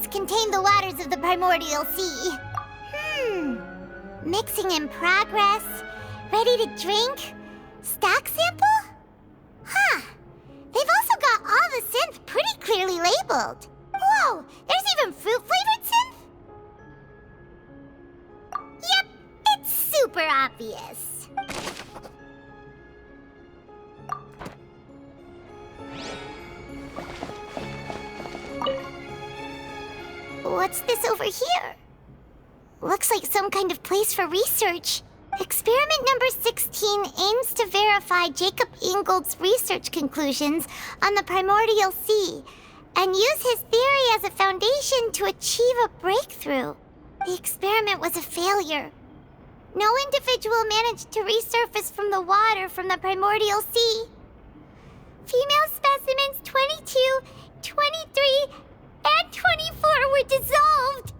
must contain the waters of the primordial sea. Mixing in progress. Ready to drink? Stock sample? Huh. They've also got all the synth pretty clearly labeled. Whoa, there's even fruit-flavored synth? Yep, it's super obvious. What's this over here? Looks like some kind of place for research. Experiment number 16 aims to verify Jacob Ingold's research conclusions on the primordial sea and use his theory as a foundation to achieve a breakthrough. The experiment was a failure. No individual managed to resurface from the water from the primordial sea. Female specimens 22, 23, and 24 were dissolved.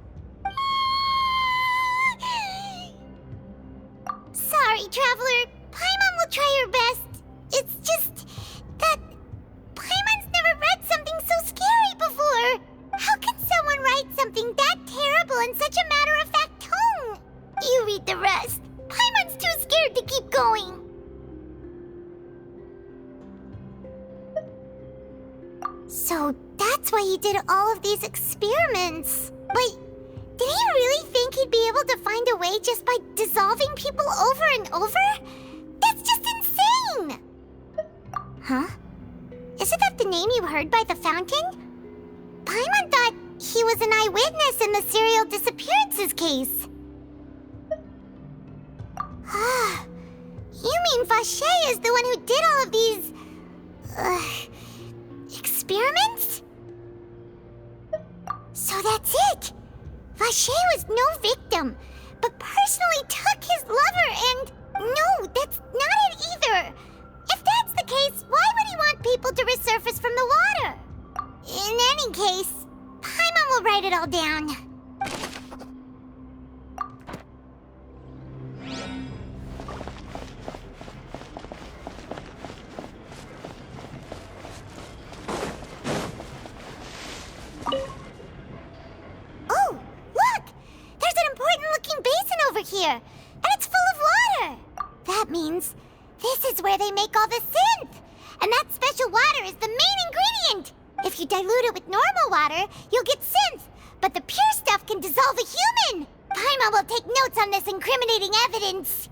Sorry, Traveler. Paimon will try her best. It's just that Paimon's never read something so scary before. How can someone write something that terrible in such a matter-of-fact tone? You read the rest. Paimon's too scared to keep going. So that's why he did all of these experiments. But did he really think he'd be able to find a way just by dissolving people over and over? That's just insane! Huh? Isn't that the name you heard by the fountain? Paimon thought he was an eyewitness in the serial disappearances case. Ah, you mean Vache is the one who did all of these... experiments? So that's it! Vache was no victim, but personally took his lover and... No, that's not it either! If that's the case, why would he want people to resurface from the water? In any case, Paimon will write it all down. Here, and it's full of water. That means this is where they make all the synth. And that special water is the main ingredient. If you dilute it with normal water, you'll get synth. But the pure stuff can dissolve a human. Paimon will take notes on this incriminating evidence.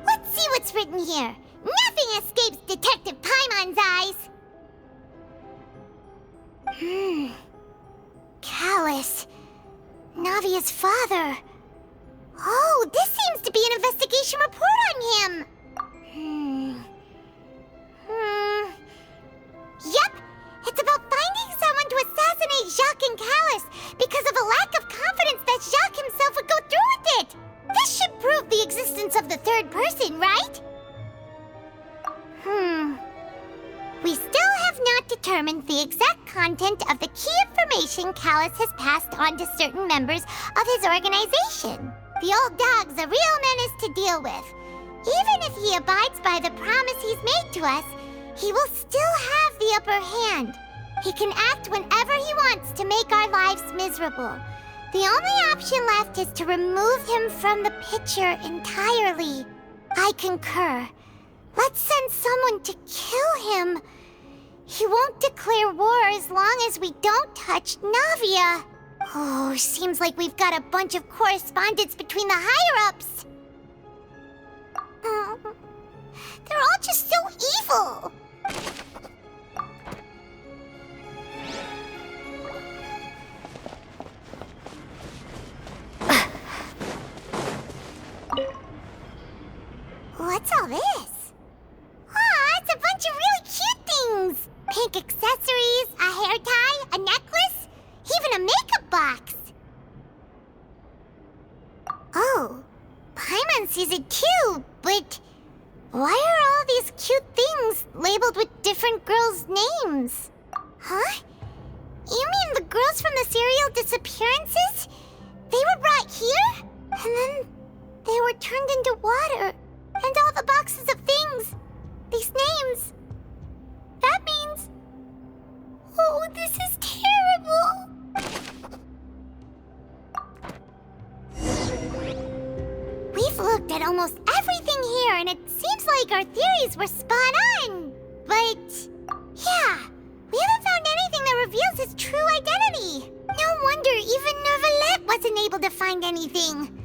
Let's see what's written here. Nothing escapes Detective Paimon's eyes. Callus. Navia's father. Oh, this seems to be an investigation report on him. Yep, it's about finding someone to assassinate Jacques and Callus because of a lack of confidence that Jacques himself would go through with it. This should prove the existence of the third person, right? We still have not determined the exact content of the key information Callus has passed on to certain members of his organization. The old dog's a real menace to deal with. Even if he abides by the promise he's made to us, he will still have the upper hand. He can act whenever he wants to make our lives miserable. The only option left is to remove him from the picture entirely. I concur. Let's send someone to kill him. He won't declare war as long as we don't touch Navia. Oh, seems like we've got a bunch of correspondence between the higher-ups. They're all just so evil. What's all this? It's a bunch of really cute things. Pink accessories, a hair tie, a necklace, even a makeup box. Oh, Paimon sees it too, but why are all these cute things labeled with different girls' names? Huh? You mean the girls from the serial disappearances? They were brought here, and then they were turned into water, and all the boxes of things These names... That means... Oh, this is terrible! We've looked at almost everything here, and it seems like our theories were spot on. But... yeah, we haven't found anything that reveals his true identity. No wonder even Nervalette wasn't able to find anything.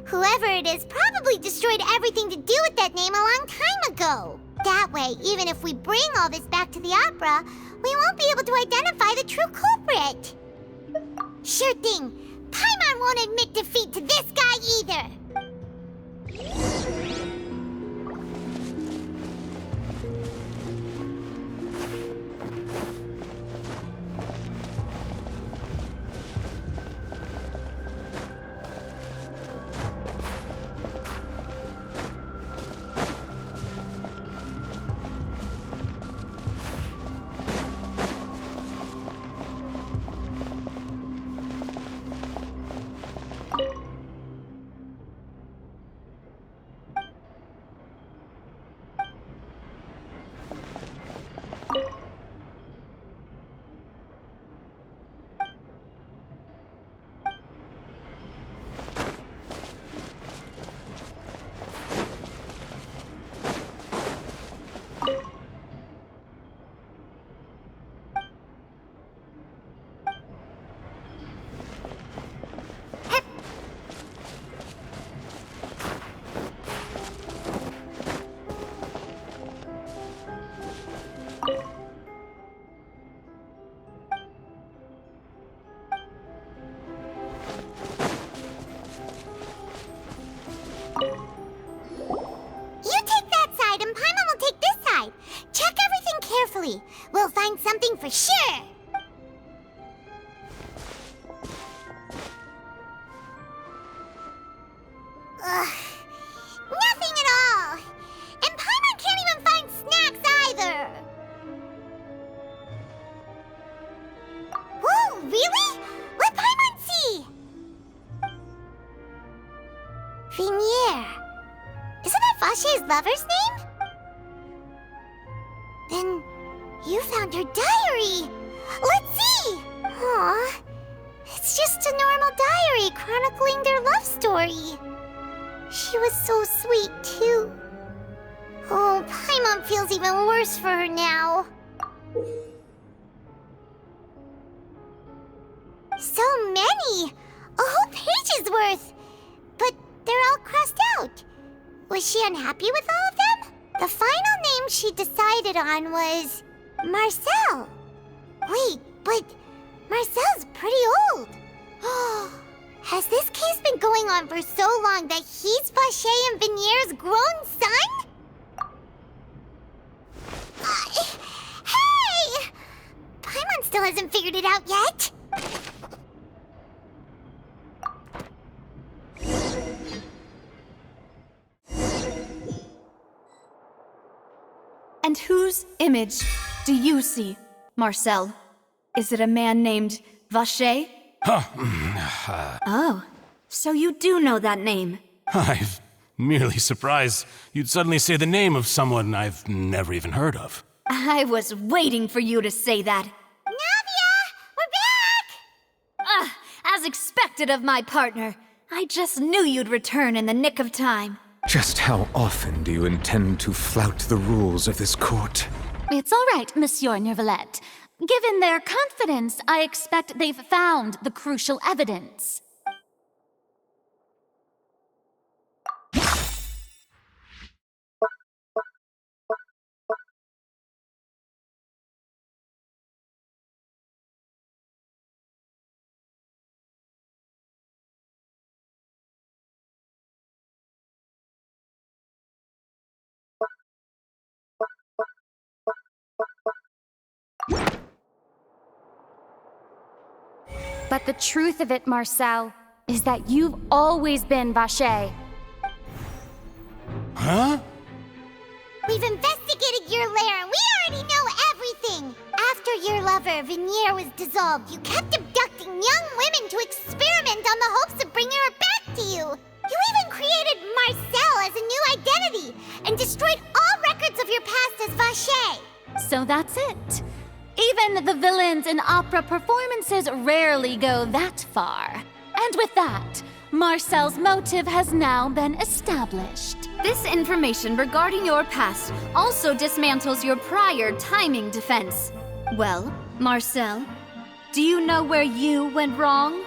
Whoever it is probably destroyed everything to do with that name a long time ago. That way, even if we bring all this back to the opera, we won't be able to identify the true culprit. Sure thing. Paimon won't admit defeat to this guy either. We'll find something for sure. Ugh, nothing at all. And Paimon can't even find snacks either. Whoa, really? Let Paimon see. Vinier. Isn't that Vache's lover's name? Then... you found her diary! Let's see! Aw, it's just a normal diary chronicling their love story. She was so sweet, too. Oh, Paimon feels even worse for her now. So many! A whole page's worth! But they're all crossed out. Was she unhappy with all of them? The final name she decided on was... Marcel! Wait, but Marcel's pretty old. Has this case been going on for so long that he's Vache and Vinier's grown son? Hey! Paimon still hasn't figured it out yet. And whose image do you see, Marcel? Is it a man named Vache? Oh, so you do know that name. I'm merely surprised you'd suddenly say the name of someone I've never even heard of. I was waiting for you to say that. Navia! We're back! As expected of my partner. I just knew you'd return in the nick of time. Just how often do you intend to flout the rules of this court? It's all right, Monsieur Nervalette. Given their confidence, I expect they've found the crucial evidence. But the truth of it, Marcel, is that you've always been Vache. Huh? We've investigated your lair and we already know everything! After your lover, Vinier, was dissolved, you kept abducting young women to experiment on the hopes of bringing her back to you! You even created Marcel as a new identity and destroyed all records of your past as Vache. So that's it. Even the villains in opera performances rarely go that far. And with that, Marcel's motive has now been established. This information regarding your past also dismantles your prior timing defense. Well, Marcel, do you know where you went wrong?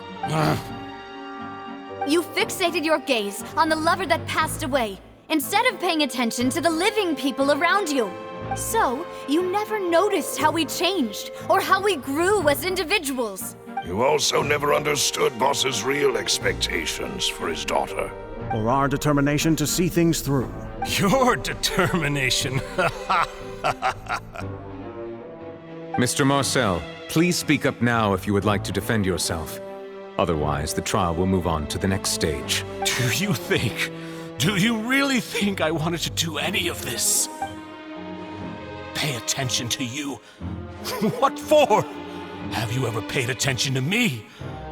You fixated your gaze on the lover that passed away, instead of paying attention to the living people around you. So, you never noticed how we changed, or how we grew as individuals. You also never understood Boss's real expectations for his daughter. Or our determination to see things through. Your determination. Mr. Marcel, please speak up now if you would like to defend yourself. Otherwise, the trial will move on to the next stage. Do you really think I wanted to do any of this? Pay attention to you? What for? Have you ever paid attention to me?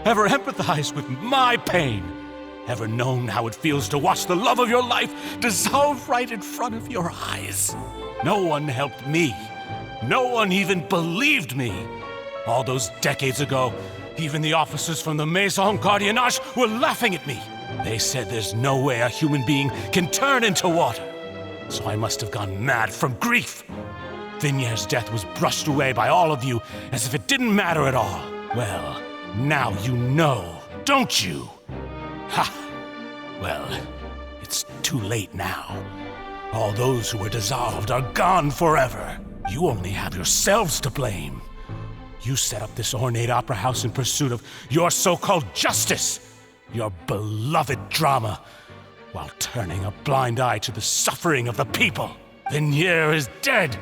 Ever empathized with my pain? Ever known how it feels to watch the love of your life dissolve right in front of your eyes? No one helped me. No one even believed me. All those decades ago, even the officers from the Maison Gardiennage were laughing at me. They said there's no way a human being can turn into water. So I must have gone mad from grief. Vigniere's death was brushed away by all of you as if it didn't matter at all. Well, now you know, don't you? Ha! Well, it's too late now. All those who were dissolved are gone forever. You only have yourselves to blame. You set up this ornate opera house in pursuit of your so-called justice, your beloved drama, while turning a blind eye to the suffering of the people. Vigniere is dead.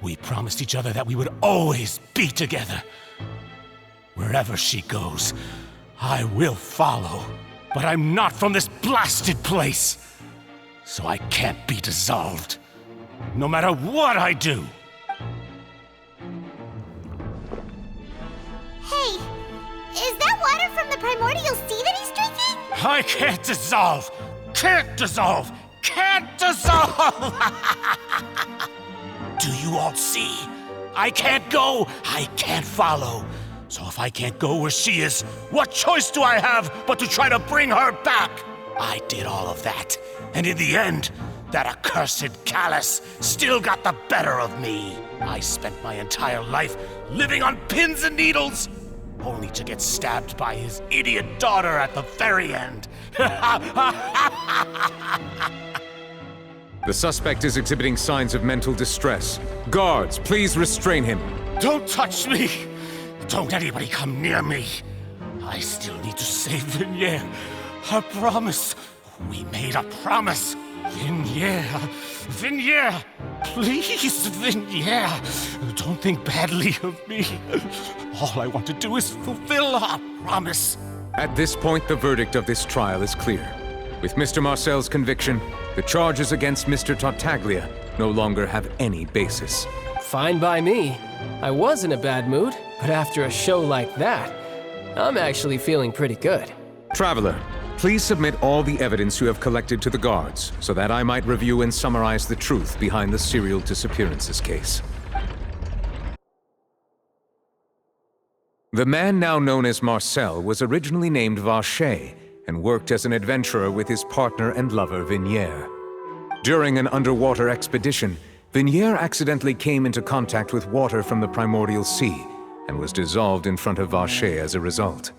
We promised each other that we would always be together. Wherever she goes, I will follow. But I'm not from this blasted place, so I can't be dissolved, no matter what I do. Hey, is that water from the primordial sea that he's drinking? I can't dissolve! Can't dissolve! Can't dissolve! Do you all see? I can't go, I can't follow. So if I can't go where she is, what choice do I have but to try to bring her back? I did all of that, and in the end, that accursed Callus still got the better of me. I spent my entire life living on pins and needles, only to get stabbed by his idiot daughter at the very end. The suspect is exhibiting signs of mental distress. Guards, please restrain him. Don't touch me! Don't anybody come near me! I still need to save Vigniere. A promise. We made a promise. Vigniere! Please, Vigniere! Don't think badly of me. All I want to do is fulfill our promise. At this point, the verdict of this trial is clear. With Mr. Marcel's conviction, the charges against Mr. Tartaglia no longer have any basis. Fine by me. I was in a bad mood, but after a show like that, I'm actually feeling pretty good. Traveler, please submit all the evidence you have collected to the guards, so that I might review and summarize the truth behind the serial disappearances case. The man now known as Marcel was originally named Vache and worked as an adventurer with his partner and lover Vigniere. During an underwater expedition, Vigniere accidentally came into contact with water from the primordial sea and was dissolved in front of Vache as a result.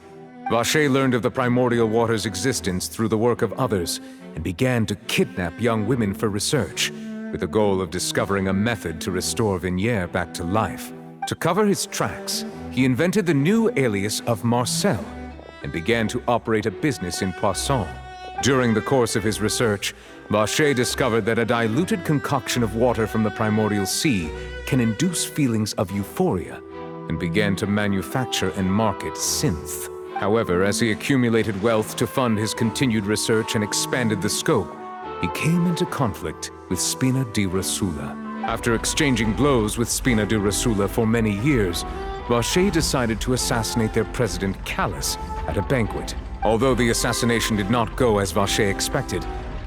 Vache learned of the primordial water's existence through the work of others and began to kidnap young women for research, with the goal of discovering a method to restore Vigniere back to life. To cover his tracks, he invented the new alias of Marcel and began to operate a business in Poisson. During the course of his research, Vache discovered that a diluted concoction of water from the primordial sea can induce feelings of euphoria, and began to manufacture and market synth. However, as he accumulated wealth to fund his continued research and expanded the scope, he came into conflict with Spina di Rosula. After exchanging blows with Spina di Rosula for many years, Vache decided to assassinate their president Callus at a banquet. Although the assassination did not go as Vache expected,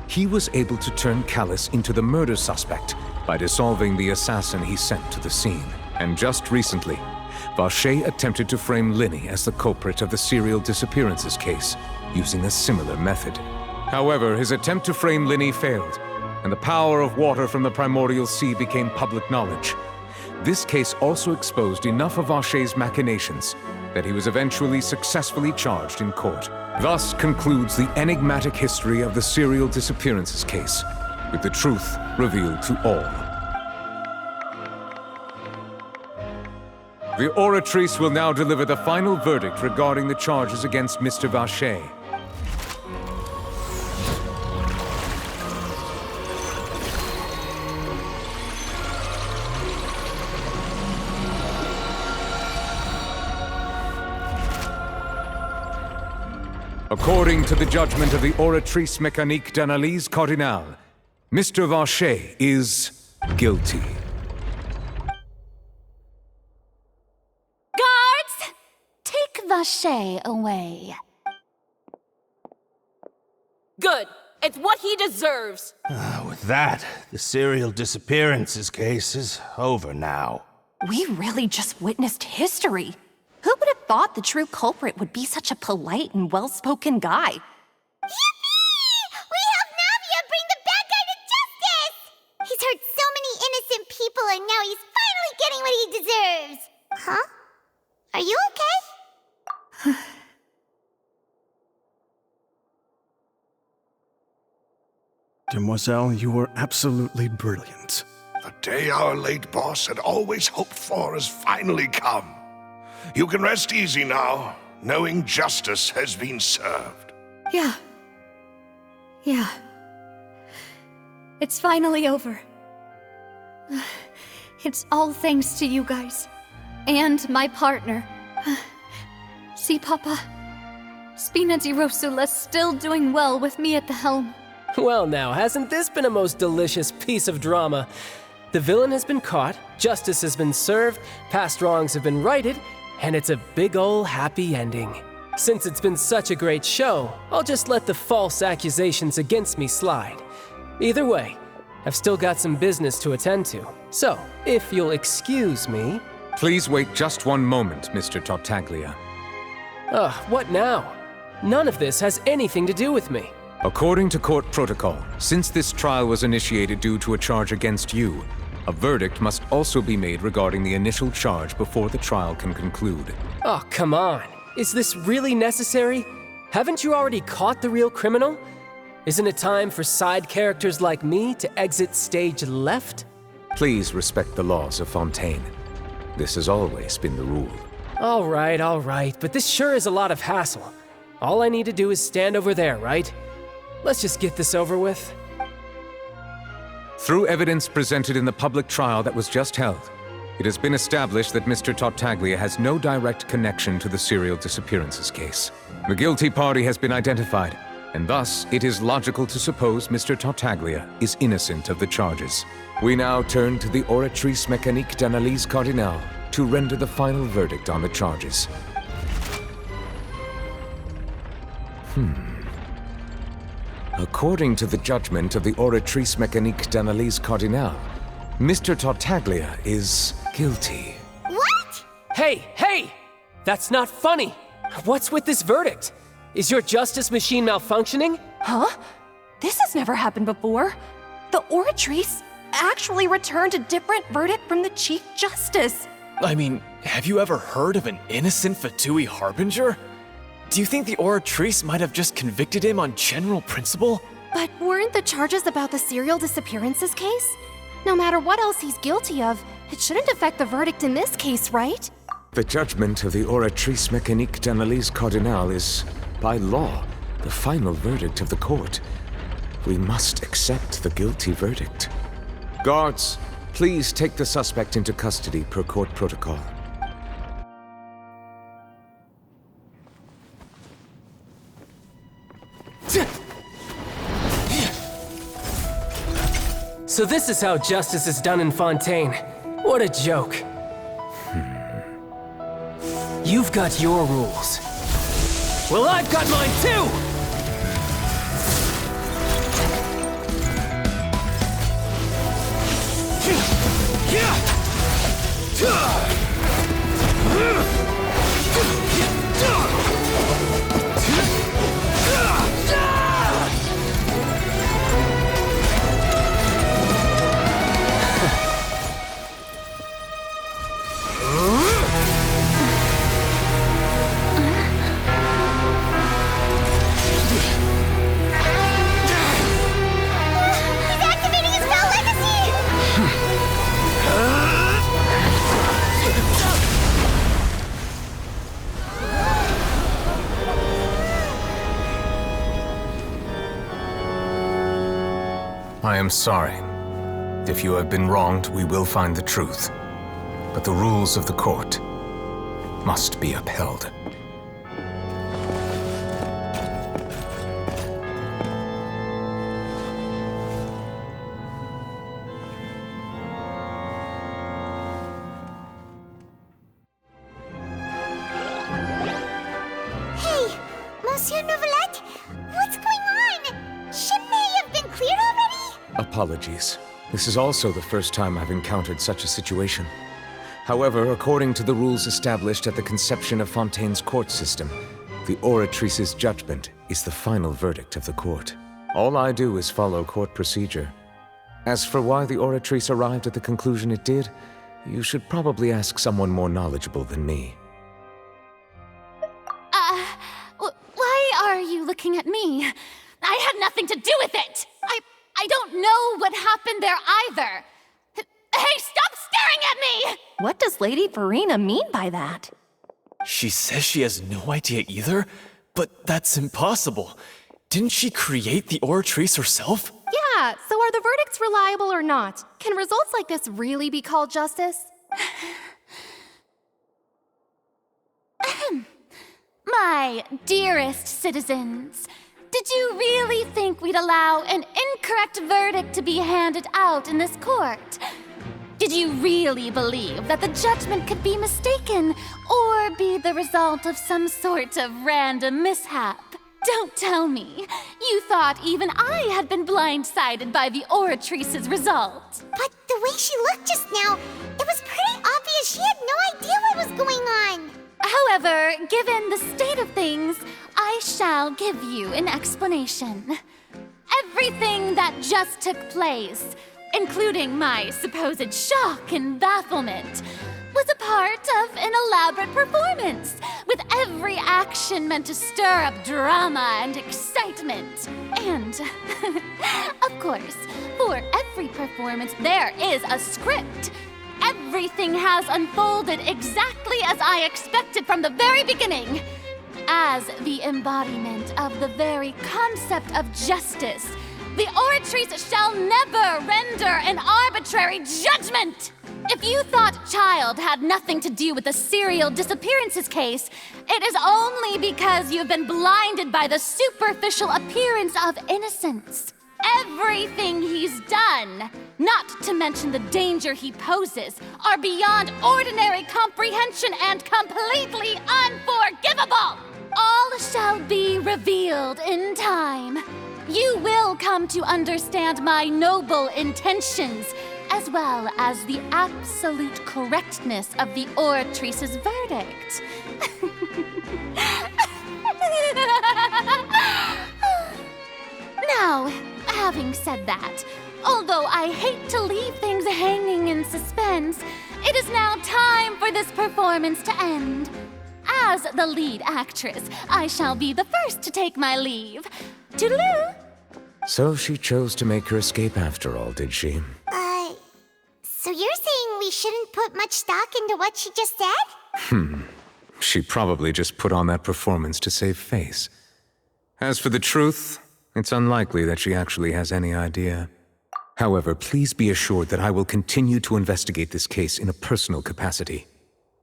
he was able to turn Callus into the murder suspect by dissolving the assassin he sent to the scene. And just recently, Vacher attempted to frame Linny as the culprit of the serial disappearances case, using a similar method. However, his attempt to frame Linny failed, and the power of water from the primordial sea became public knowledge. This case also exposed enough of Vacher's machinations that he was eventually successfully charged in court. Thus concludes the enigmatic history of the serial disappearances case, with the truth revealed to all. The Oratrice will now deliver the final verdict regarding the charges against Mr. Vacher. According to the judgment of the Oratrice Mécanique d'Analyse Cardinale, Mr. Vacher is guilty. Guards! Take Vacher away. Good. It's what he deserves. With that, the serial disappearances case is over now. We really just witnessed history. Who would have thought the true culprit would be such a polite and well-spoken guy? Yippee! We helped Navia bring the bad guy to justice! He's hurt so many innocent people and now he's finally getting what he deserves. Huh? Are you okay? Demoiselle, you were absolutely brilliant. The day our late boss had always hoped for has finally come. You can rest easy now, knowing justice has been served. Yeah. It's finally over. It's all thanks to you guys. And my partner. See, Papa? Spina di Rosula's still doing well with me at the helm. Well now, hasn't this been a most delicious piece of drama? The villain has been caught, justice has been served, past wrongs have been righted, and it's a big ol' happy ending. Since it's been such a great show, I'll just let the false accusations against me slide. Either way, I've still got some business to attend to. So, if you'll excuse me... Please wait just one moment, Mr. Tartaglia. What now? None of this has anything to do with me. According to court protocol, since this trial was initiated due to a charge against you, a verdict must also be made regarding the initial charge before the trial can conclude. Oh, come on. Is this really necessary? Haven't you already caught the real criminal? Isn't it time for side characters like me to exit stage left? Please respect the laws of Fontaine. This has always been the rule. All right, but this sure is a lot of hassle. All I need to do is stand over there, right? Let's just get this over with. Through evidence presented in the public trial that was just held, it has been established that Mr. Tartaglia has no direct connection to the serial disappearances case. The guilty party has been identified, and thus it is logical to suppose Mr. Tartaglia is innocent of the charges. We now turn to the Oratrice Mécanique d'Analyse Cardinale to render the final verdict on the charges. According to the judgment of the Oratrice Mécanique d'Analyse Cardinale, Mr. Tartaglia is guilty. What? Hey! That's not funny! What's with this verdict? Is your justice machine malfunctioning? Huh? This has never happened before. The Oratrice actually returned a different verdict from the Chief Justice. I mean, have you ever heard of an innocent Fatui Harbinger? Do you think the Oratrice might have just convicted him on general principle? But weren't the charges about the serial disappearances case? No matter what else he's guilty of, it shouldn't affect the verdict in this case, right? The judgment of the Oratrice Mécanique d'Analyse Cardinale is, by law, the final verdict of the court. We must accept the guilty verdict. Guards, please take the suspect into custody per court protocol. So this is how justice is done in Fontaine. What a joke. You've got your rules. Well, I've got mine too! He's activating his spell legacy! I am sorry. If you have been wronged, we will find the truth. But the rules of the court must be upheld. Hey, Monsieur Novelette, what's going on? Shouldn't they have been cleared already? Apologies. This is also the first time I've encountered such a situation. However, according to the rules established at the conception of Fontaine's court system, the Oratrice's judgment is the final verdict of the court. All I do is follow court procedure. As for why the Oratrice arrived at the conclusion it did, you should probably ask someone more knowledgeable than me. Why are you looking at me? I had nothing to do with it! I don't know what happened there either! Hey, stop staring at me! What does Lady Farina mean by that? She says she has no idea either, but that's impossible. Didn't she create the Oratrice herself? Yeah, so are the verdicts reliable or not? Can results like this really be called justice? My dearest citizens, did you really think we'd allow an incorrect verdict to be handed out in this court? Did you really believe that the judgment could be mistaken or be the result of some sort of random mishap? Don't tell me. You thought even I had been blindsided by the Oratrice's result. But the way she looked just now, it was pretty obvious she had no idea what was going on. However, given the state of things, I shall give you an explanation. Everything that just took place, including my supposed shock and bafflement, was a part of an elaborate performance, with every action meant to stir up drama and excitement. And, of course, for every performance there is a script. Everything has unfolded exactly as I expected from the very beginning. As the embodiment of the very concept of justice, the Oratrice shall never render an arbitrary judgment! If you thought Child had nothing to do with the serial disappearances case, it is only because you've been blinded by the superficial appearance of innocence. Everything he's done, not to mention the danger he poses, are beyond ordinary comprehension and completely unforgivable! All shall be revealed in time. You will come to understand my noble intentions, as well as the absolute correctness of the Oratrice's verdict. Now, having said that, although I hate to leave things hanging in suspense, it is now time for this performance to end. As the lead actress, I shall be the first to take my leave. Toodaloo! So she chose to make her escape after all, did she? So you're saying we shouldn't put much stock into what she just said? She probably just put on that performance to save face. As for the truth, it's unlikely that she actually has any idea. However, please be assured that I will continue to investigate this case in a personal capacity.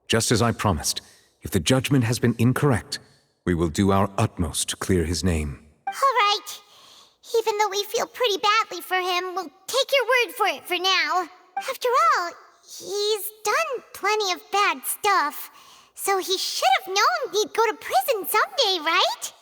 Just as I promised, if the judgment has been incorrect, we will do our utmost to clear his name. All right. Even though we feel pretty badly for him, we'll take your word for it for now. After all, he's done plenty of bad stuff, so he should have known he'd go to prison someday, right?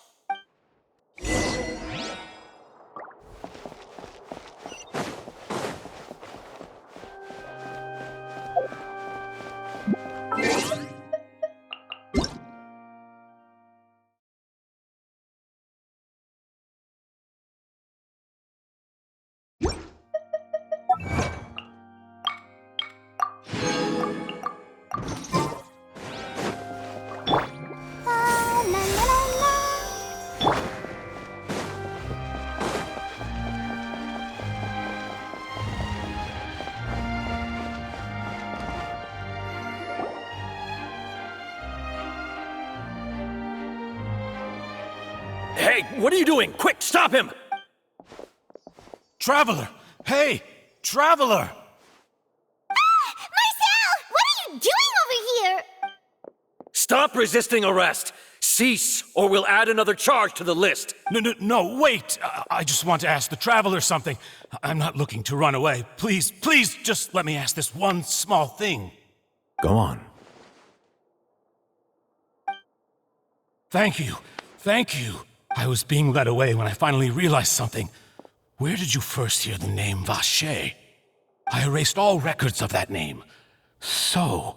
Hey, what are you doing? Quick, stop him! Traveler! Hey! Traveler! Marcel! What are you doing over here? Stop resisting arrest! Cease, or we'll add another charge to the list. No, wait! I just want to ask the Traveler something. I'm not looking to run away. Please, just let me ask this one small thing. Go on. Thank you. I was being led away when I finally realized something. Where did you first hear the name Vache? I erased all records of that name. So,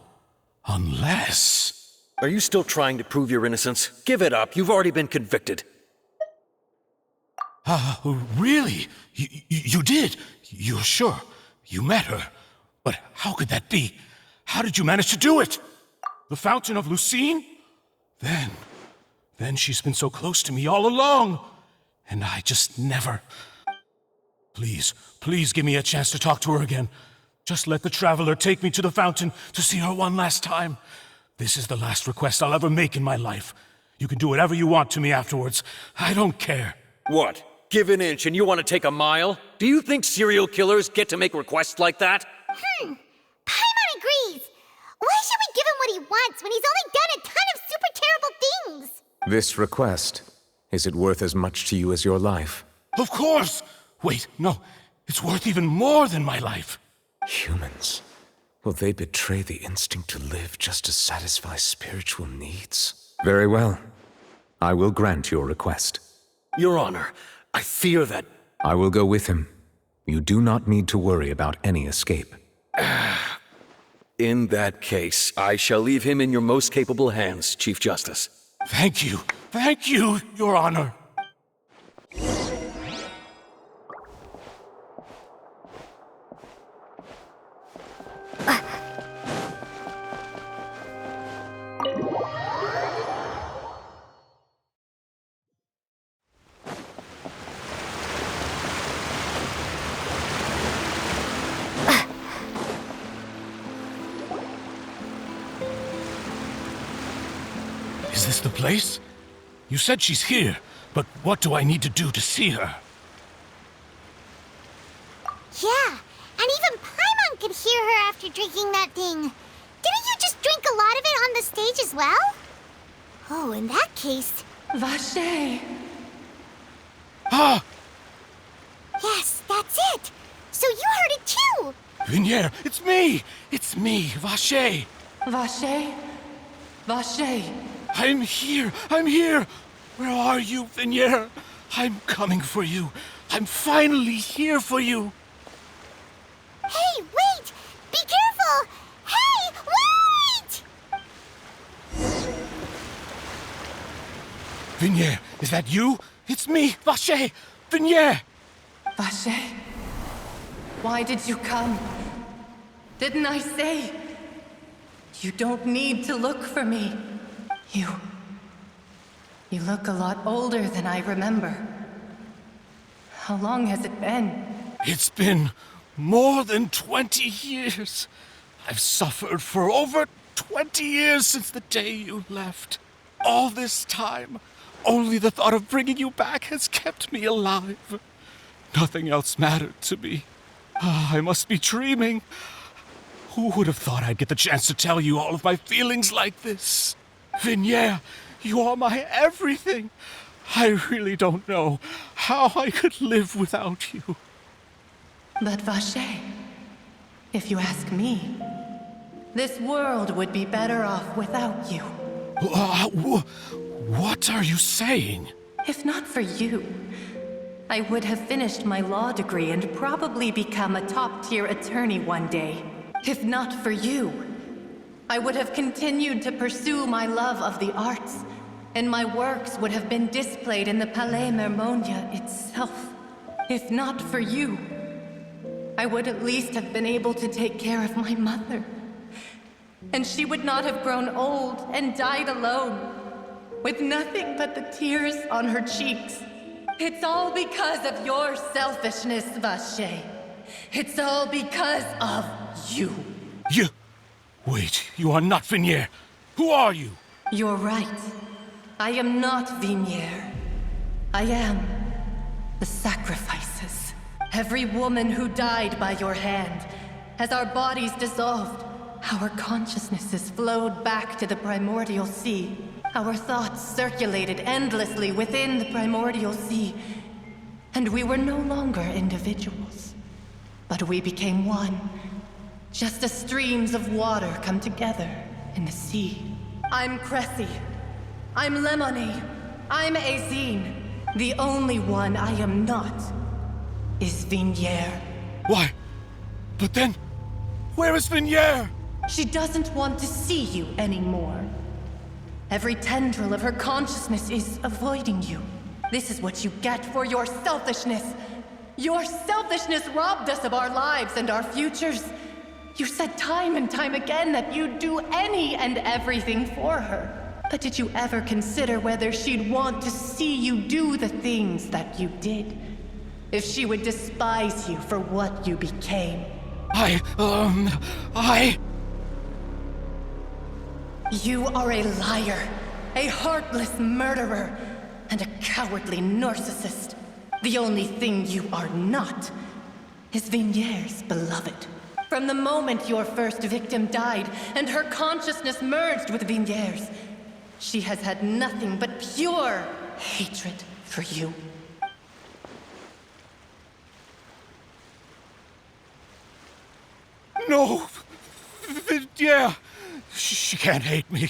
unless... Are you still trying to prove your innocence? Give it up. You've already been convicted. Really? You did? You're sure? You met her? But how could that be? How did you manage to do it? The Fountain of Lucine? Then she's been so close to me all along. And I just never... Please give me a chance to talk to her again. Just let the Traveler take me to the fountain to see her one last time. This is the last request I'll ever make in my life. You can do whatever you want to me afterwards. I don't care. What? Give an inch and you want to take a mile? Do you think serial killers get to make requests like that? Paimon agrees. Why should we give him what he wants when he's only done a ton of super terrible things? This request, is it worth as much to you as your life? Of course! Wait, no. It's worth even more than my life. Humans. Will they betray the instinct to live just to satisfy spiritual needs? Very well. I will grant your request. Your Honor, I fear that... I will go with him. You do not need to worry about any escape. In that case, I shall leave him in your most capable hands, Chief Justice. Thank you, Your Honor. Is this the place? You said she's here, but what do I need to do to see her? Yeah, and even Paimon could hear her after drinking that thing. Didn't you just drink a lot of it on the stage as well? Oh, in that case... Vache! Ah! Yes, that's it! So you heard it too! Vinier, it's me! It's me, Vache! Vache? Vache! I'm here! Where are you, Vinier? I'm coming for you. I'm finally here for you. Hey, wait! Be careful! Hey, wait! Vinier, is that you? It's me, Vache! Vinier! Vache? Why did you come? Didn't I say? You don't need to look for me. You look a lot older than I remember. How long has it been? It's been more than 20 years. I've suffered for over 20 years since the day you left. All this time, only the thought of bringing you back has kept me alive. Nothing else mattered to me. I must be dreaming. Who would have thought I'd get the chance to tell you all of my feelings like this? Vinier, you are my everything. I really don't know how I could live without you. But Vache, if you ask me, this world would be better off without you. What are you saying? If not for you, I would have finished my law degree and probably become a top-tier attorney one day. If not for you, I would have continued to pursue my love of the arts, and my works would have been displayed in the Palais Mermonia itself. If not for you, I would at least have been able to take care of my mother. And she would not have grown old and died alone, with nothing but the tears on her cheeks. It's all because of your selfishness, Vache. It's all because of you. You... Wait, you are not Vinier. Who are you? You're right. I am not Vinier. I am the sacrifices. Every woman who died by your hand. As our bodies dissolved, our consciousnesses flowed back to the primordial sea. Our thoughts circulated endlessly within the primordial sea. And we were no longer individuals. But we became one. Just as streams of water come together in the sea. I'm Cressy. I'm Lemony. I'm Azine. The only one I am not is Vignier. Why? But then, where is Vignier? She doesn't want to see you anymore. Every tendril of her consciousness is avoiding you. This is what you get for your selfishness. Your selfishness robbed us of our lives and our futures. You said time and time again that you'd do any and everything for her. But did you ever consider whether she'd want to see you do the things that you did? If she would despise you for what you became? You are a liar, a heartless murderer, and a cowardly narcissist. The only thing you are not is Vignier's beloved. From the moment your first victim died and her consciousness merged with Vignier's, she has had nothing but pure hatred for you. No! Vignier! She can't hate me.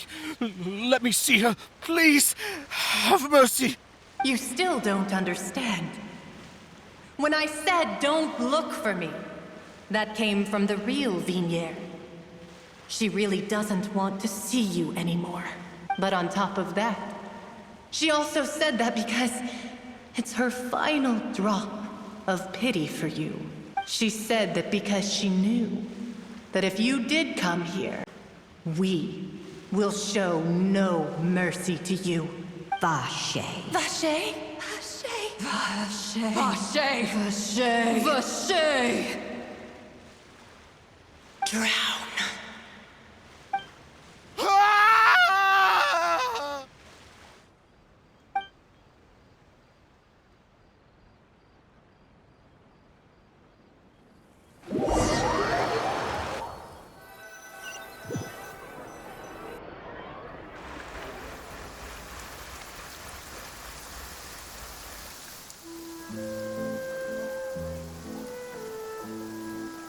Let me see her, please. Have mercy. You still don't understand. When I said don't look for me, that came from the real Vignier. She really doesn't want to see you anymore. But on top of that, she also said that because it's her final drop of pity for you. She said that because she knew that if you did come here, we will show no mercy to you. Vache. Vache? Vache. Vache. Vache. Vache. Drown.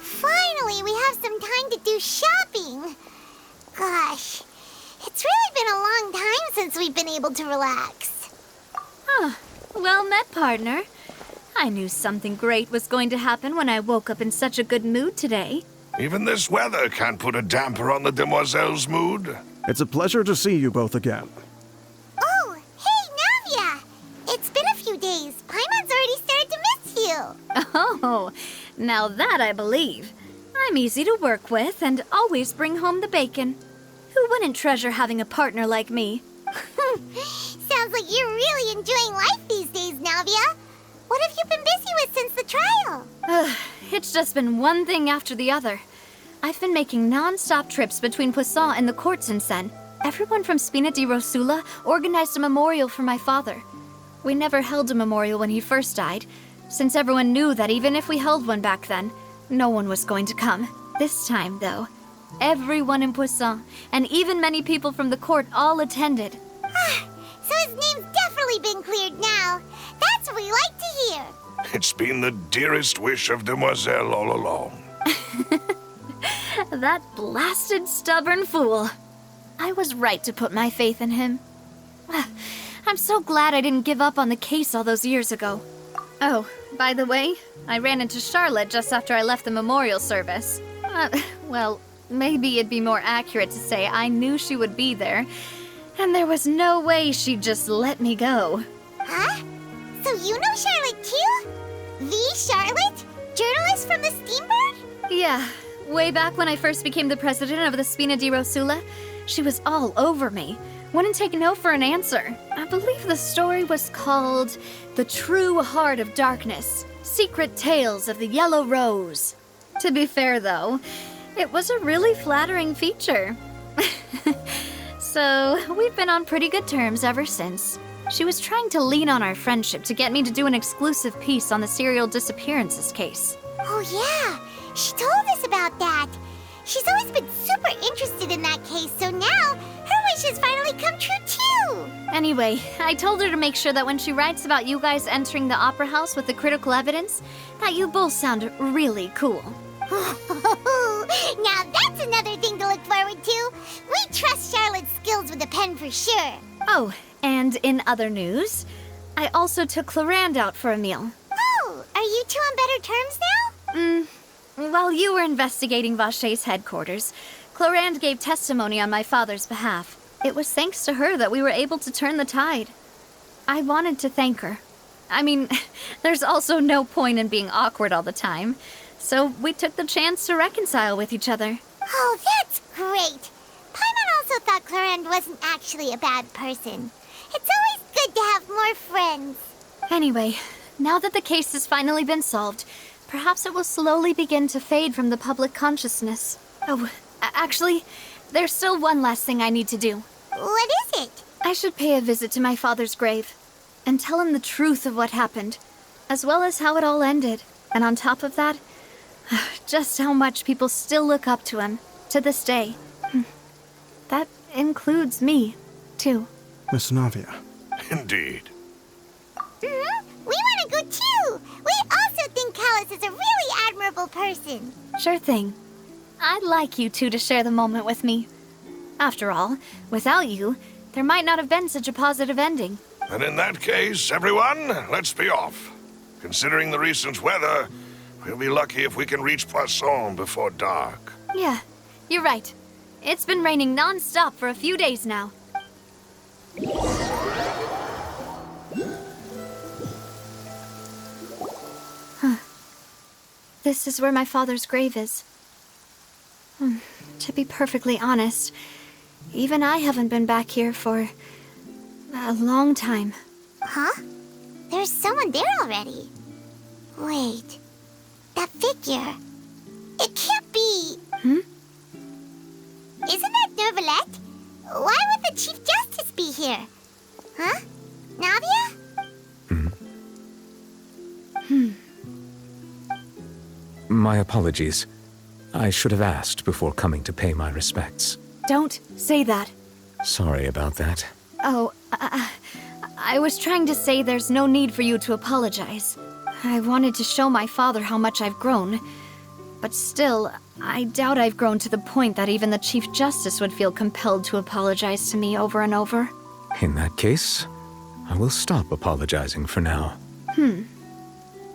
Finally, we have some time to do shopping. Gosh, it's really been a long time since we've been able to relax. Huh. Well met, partner. I knew something great was going to happen when I woke up in such a good mood today. Even this weather can't put a damper on the demoiselle's mood. It's a pleasure to see you both again. Oh, hey, Navia! It's been a few days. Paimon's already started to miss you. Oh, now that I believe. I'm easy to work with and always bring home the bacon. Who wouldn't treasure having a partner like me? Sounds like you're really enjoying life these days, Navia. What have you been busy with since the trial? It's just been one thing after the other. I've been making non-stop trips between Poisson and the courts in Sen. Everyone from Spina di Rosula organized a memorial for my father. We never held a memorial when he first died, since everyone knew that even if we held one back then, no one was going to come. This time, though, everyone in Poisson, and even many people from the court, all attended. So his name's definitely been cleared now. That's what we like to hear. It's been the dearest wish of Demoiselle all along. That blasted stubborn fool. I was right to put my faith in him. I'm so glad I didn't give up on the case all those years ago. Oh, by the way, I ran into Charlotte just after I left the memorial service. Well, maybe it'd be more accurate to say I knew she would be there, and there was no way she'd just let me go. Huh? So you know Charlotte too? The Charlotte? Journalist from the Steambird? Yeah, way back when I first became the president of the Spina di Rosula, she was all over me. Wouldn't take no for an answer. I believe the story was called The True Heart of Darkness, Secret Tales of the Yellow Rose. To be fair, though, it was a really flattering feature. So, we've been on pretty good terms ever since. She was trying to lean on our friendship to get me to do an exclusive piece on the serial disappearances case. Oh yeah, she told us about that. She's always been super interested in that case, so now her wish has finally come true too. Anyway, I told her to make sure that when she writes about you guys entering the opera house with the critical evidence, that you both sound really cool. Now that's another thing to look forward to. We trust Charlotte's skills with a pen for sure. Oh, and in other news, I also took Clorand out for a meal. Oh, are you two on better terms now? While you were investigating Vaché's headquarters, Clorand gave testimony on my father's behalf. It was thanks to her that we were able to turn the tide. I wanted to thank her. I mean, there's also no point in being awkward all the time, so we took the chance to reconcile with each other. Oh, that's great. Paimon also thought Clorand wasn't actually a bad person. It's always good to have more friends. Anyway, now that the case has finally been solved, perhaps it will slowly begin to fade from the public consciousness. Oh, actually, there's still one last thing I need to do. What is it? I should pay a visit to my father's grave and tell him the truth of what happened, as well as how it all ended. And on top of that, just how much people still look up to him to this day. That includes me, too. Miss Navia. Indeed. We want to go too. We also think Callus is a really admirable person. Sure thing. I'd like you two to share the moment with me. After all, without you, there might not have been such a positive ending. And in that case, everyone, let's be off. Considering the recent weather, we'll be lucky if we can reach Poisson before dark. Yeah, you're right. It's been raining non-stop for a few days now. This is where my father's grave is. To be perfectly honest, even I haven't been back here for a long time. Huh? There's someone there already. Wait. That figure. It can't be. Isn't that Nervalette? Why would the Chief Justice be here? Huh? Navia? My apologies. I should have asked before coming to pay my respects. Don't say that. Sorry about that. Oh, I was trying to say there's no need for you to apologize. I wanted to show my father how much I've grown. But still, I doubt I've grown to the point that even the Chief Justice would feel compelled to apologize to me over and over. In that case, I will stop apologizing for now.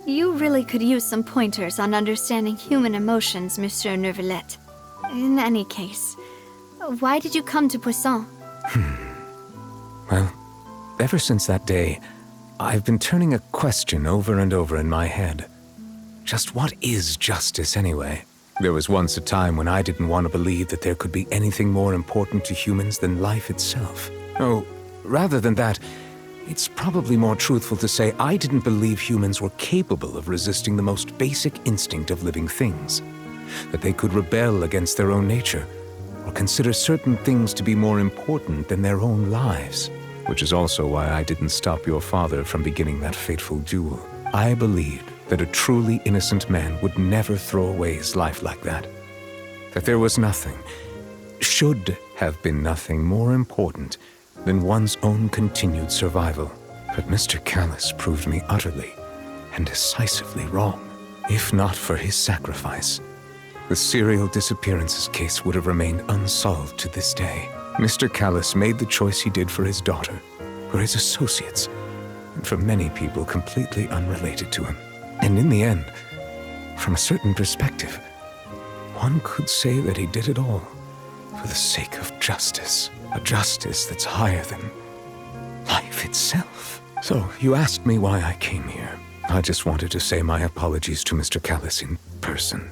You really could use some pointers on understanding human emotions, Monsieur Nervalette. In any case, why did you come to Poisson? Well, ever since that day, I've been turning a question over and over in my head. Just what is justice anyway? There was once a time when I didn't want to believe that there could be anything more important to humans than life itself. Oh, rather than that, it's probably more truthful to say I didn't believe humans were capable of resisting the most basic instinct of living things. That they could rebel against their own nature, or consider certain things to be more important than their own lives. Which is also why I didn't stop your father from beginning that fateful duel. I believed that a truly innocent man would never throw away his life like that. That there was nothing, should have been nothing more important than one's own continued survival. But Mr. Callus proved me utterly and decisively wrong. If not for his sacrifice, the serial disappearances case would have remained unsolved to this day. Mr. Callus made the choice he did for his daughter, for his associates, and for many people completely unrelated to him. And in the end, from a certain perspective, one could say that he did it all for the sake of justice. A justice that's higher than life itself. So, you asked me why I came here. I just wanted to say my apologies to Mr. Callus in person.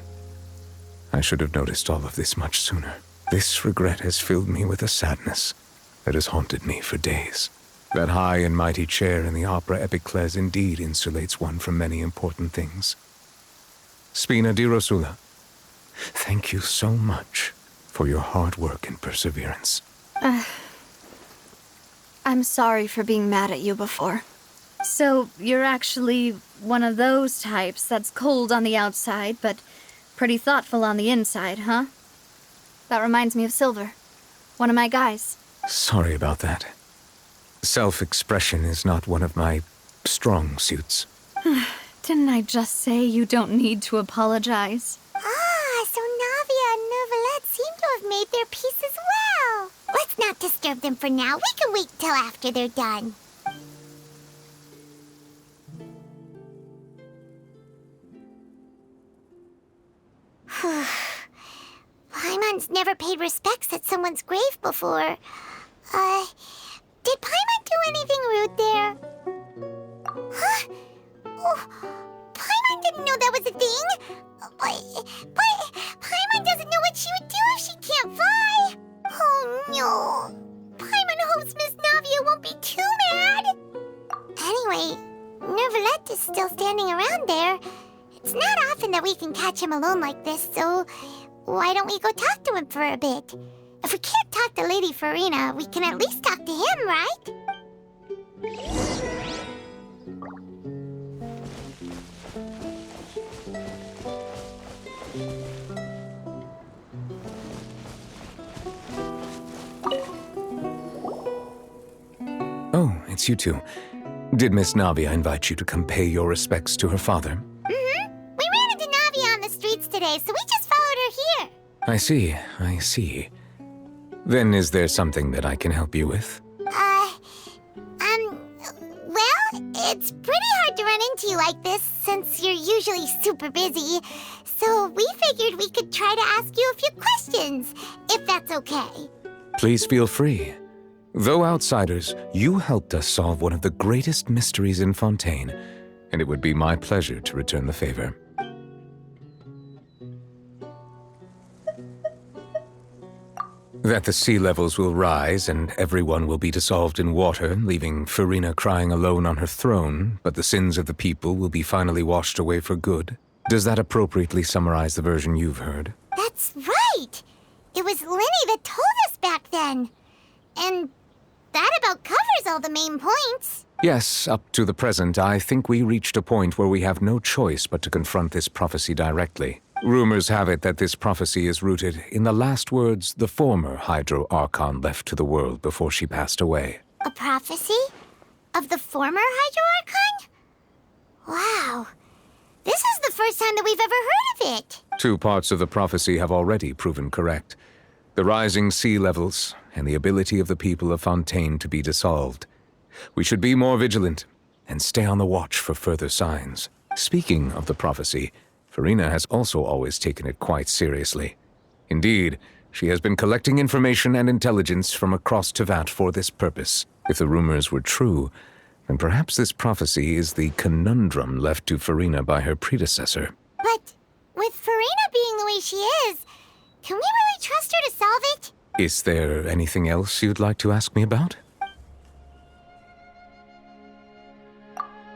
I should have noticed all of this much sooner. This regret has filled me with a sadness that has haunted me for days. That high and mighty chair in the Opera Epiclese indeed insulates one from many important things. Spina di Rosula, thank you so much for your hard work and perseverance. I'm sorry for being mad at you before. So, you're actually one of those types that's cold on the outside, but pretty thoughtful on the inside, huh? That reminds me of Silver, one of my guys. Sorry about that. Self-expression is not one of my strong suits. Didn't I just say you don't need to apologize? Ah, so Navia and Neuvillette seem to have made their peace as well. Let's not disturb them for now. We can wait till after they're done. Paimon's never paid respects at someone's grave before. Did Paimon do anything rude there? Huh? Oh, Paimon didn't know that was a thing. But Paimon doesn't know what she would do if she can't fly. Oh no. Paimon hopes Miss Navia won't be too mad. Anyway, Neuvillette is still standing around there. It's not often that we can catch him alone like this, so why don't we go talk to him for a bit? If we can't talk to Lady Farina, we can at least talk to him, right? Oh, it's you two. Did Miss Navia invite you to come pay your respects to her father? Mm-hmm. We ran into Navia on the streets today, so we just followed her here. I see. Then is there something that I can help you with? Well, it's pretty hard to run into you like this since you're usually super busy. So we figured we could try to ask you a few questions, if that's okay. Please feel free. Though outsiders, you helped us solve one of the greatest mysteries in Fontaine, and it would be my pleasure to return the favor. That the sea levels will rise and everyone will be dissolved in water, leaving Farina crying alone on her throne, but the sins of the people will be finally washed away for good. Does that appropriately summarize the version you've heard? That's right! It was Linny that told us back then. And that about covers all the main points. Yes, up to the present, I think we reached a point where we have no choice but to confront this prophecy directly. Rumors have it that this prophecy is rooted in the last words the former Hydro Archon left to the world before she passed away. A prophecy? Of the former Hydro Archon? Wow. This is the first time that we've ever heard of it. 2 parts of the prophecy have already proven correct. The rising sea levels and the ability of the people of Fontaine to be dissolved. We should be more vigilant and stay on the watch for further signs. Speaking of the prophecy, Farina has also always taken it quite seriously. Indeed, she has been collecting information and intelligence from across Tevat for this purpose. If the rumors were true, then perhaps this prophecy is the conundrum left to Farina by her predecessor. But with Farina being the way she is, can we really trust her to solve it? Is there anything else you'd like to ask me about?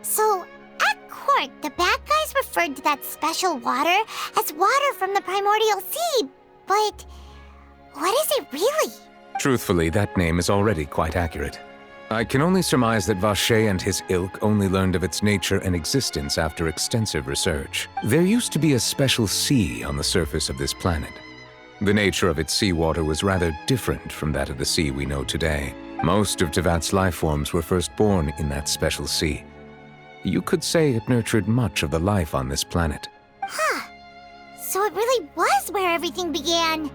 So, at court, the bad guys referred to that special water as water from the primordial sea, but what is it really? Truthfully, that name is already quite accurate. I can only surmise that Vacher and his ilk only learned of its nature and existence after extensive research. There used to be a special sea on the surface of this planet. The nature of its seawater was rather different from that of the sea we know today. Most of Tevat's life forms were first born in that special sea. You could say it nurtured much of the life on this planet. Huh. So it really was where everything began.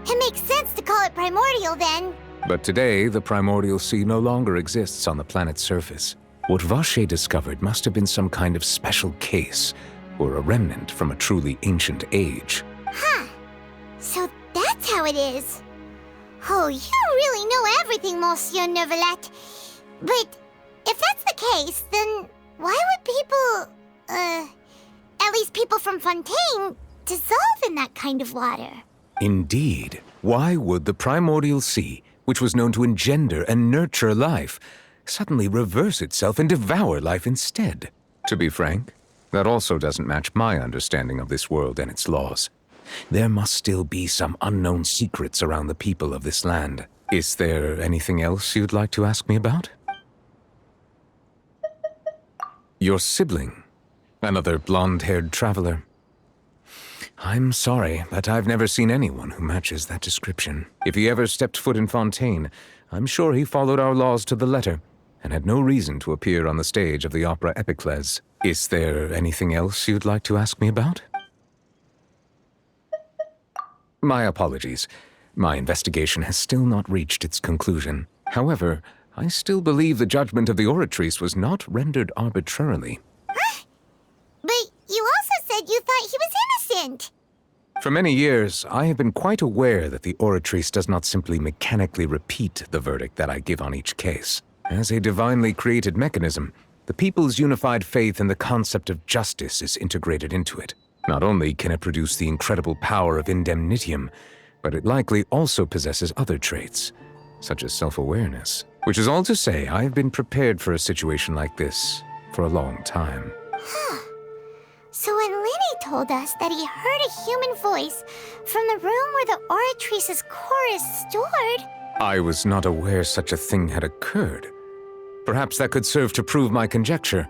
It makes sense to call it primordial then. But today, the primordial sea no longer exists on the planet's surface. What Vacher discovered must have been some kind of special case, or a remnant from a truly ancient age. Huh. So that's how it is. Oh, you really know everything, Monsieur Neuvillette. But if that's the case, then why would people, at least people from Fontaine, dissolve in that kind of water? Indeed. Why would the primordial sea, which was known to engender and nurture life, suddenly reverse itself and devour life instead? To be frank, that also doesn't match my understanding of this world and its laws. There must still be some unknown secrets around the people of this land. Is there anything else you'd like to ask me about? Your sibling? Another blonde-haired traveler? I'm sorry, but I've never seen anyone who matches that description. If he ever stepped foot in Fontaine, I'm sure he followed our laws to the letter and had no reason to appear on the stage of the opera Epicles. Is there anything else you'd like to ask me about? My apologies. My investigation has still not reached its conclusion. However, I still believe the judgment of the Oratrice was not rendered arbitrarily. But you also said you thought he was innocent. For many years, I have been quite aware that the Oratrice does not simply mechanically repeat the verdict that I give on each case. As a divinely created mechanism, the people's unified faith in the concept of justice is integrated into it. Not only can it produce the incredible power of indemnitium, but it likely also possesses other traits, such as self-awareness. Which is all to say, I have been prepared for a situation like this for a long time. So when Lenny told us that he heard a human voice from the room where the Oratrice's core is stored... I was not aware such a thing had occurred. Perhaps that could serve to prove my conjecture.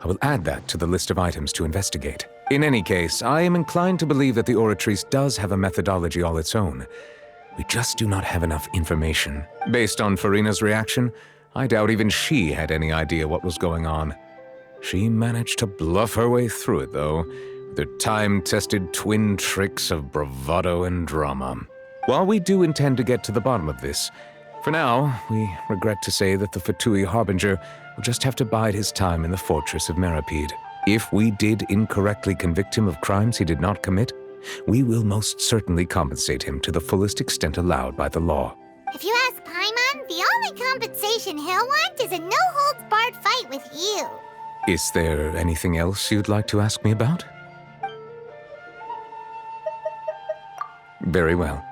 I will add that to the list of items to investigate. In any case, I am inclined to believe that the Oratrice does have a methodology all its own. We just do not have enough information. Based on Farina's reaction, I doubt even she had any idea what was going on. She managed to bluff her way through it, though, with her time-tested twin tricks of bravado and drama. While we do intend to get to the bottom of this, for now, we regret to say that the Fatui Harbinger will just have to bide his time in the fortress of Meripede. If we did incorrectly convict him of crimes he did not commit, we will most certainly compensate him to the fullest extent allowed by the law. If you ask Paimon, the only compensation he'll want is a no-holds-barred fight with you. Is there anything else you'd like to ask me about? Very well.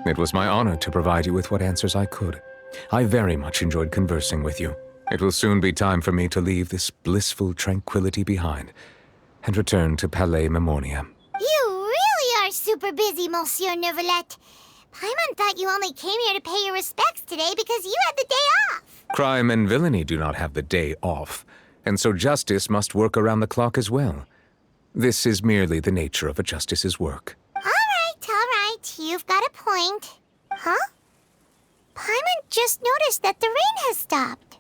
It was my honor to provide you with what answers I could. I very much enjoyed conversing with you. It will soon be time for me to leave this blissful tranquility behind and return to Palais Memonia. You really are super busy, Monsieur Neuvillette. Paimon thought you only came here to pay your respects today because you had the day off. Crime and villainy do not have the day off, and so justice must work around the clock as well. This is merely the nature of a justice's work. All right, you've got a point. Huh? Paimon just noticed that the rain has stopped.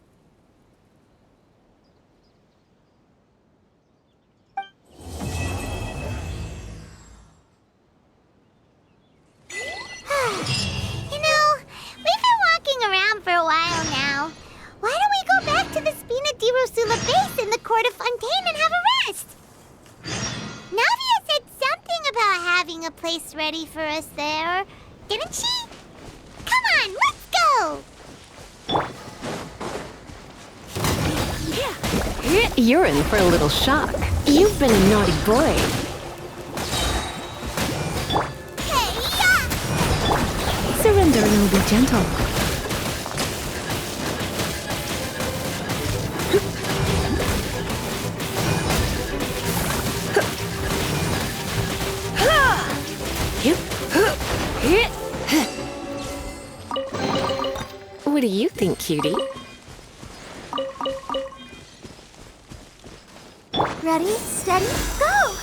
You know, we've been walking around for a while now. Why don't we go back to the Spina di Rosula base in the court of Fontaine and have a rest? Navia said something about having a place ready for us there, didn't she? Come on, let's go! You're in for a little shock. You've been a naughty boy. Surrender and it'll be gentle. What do you think, cutie? Ready, steady, go!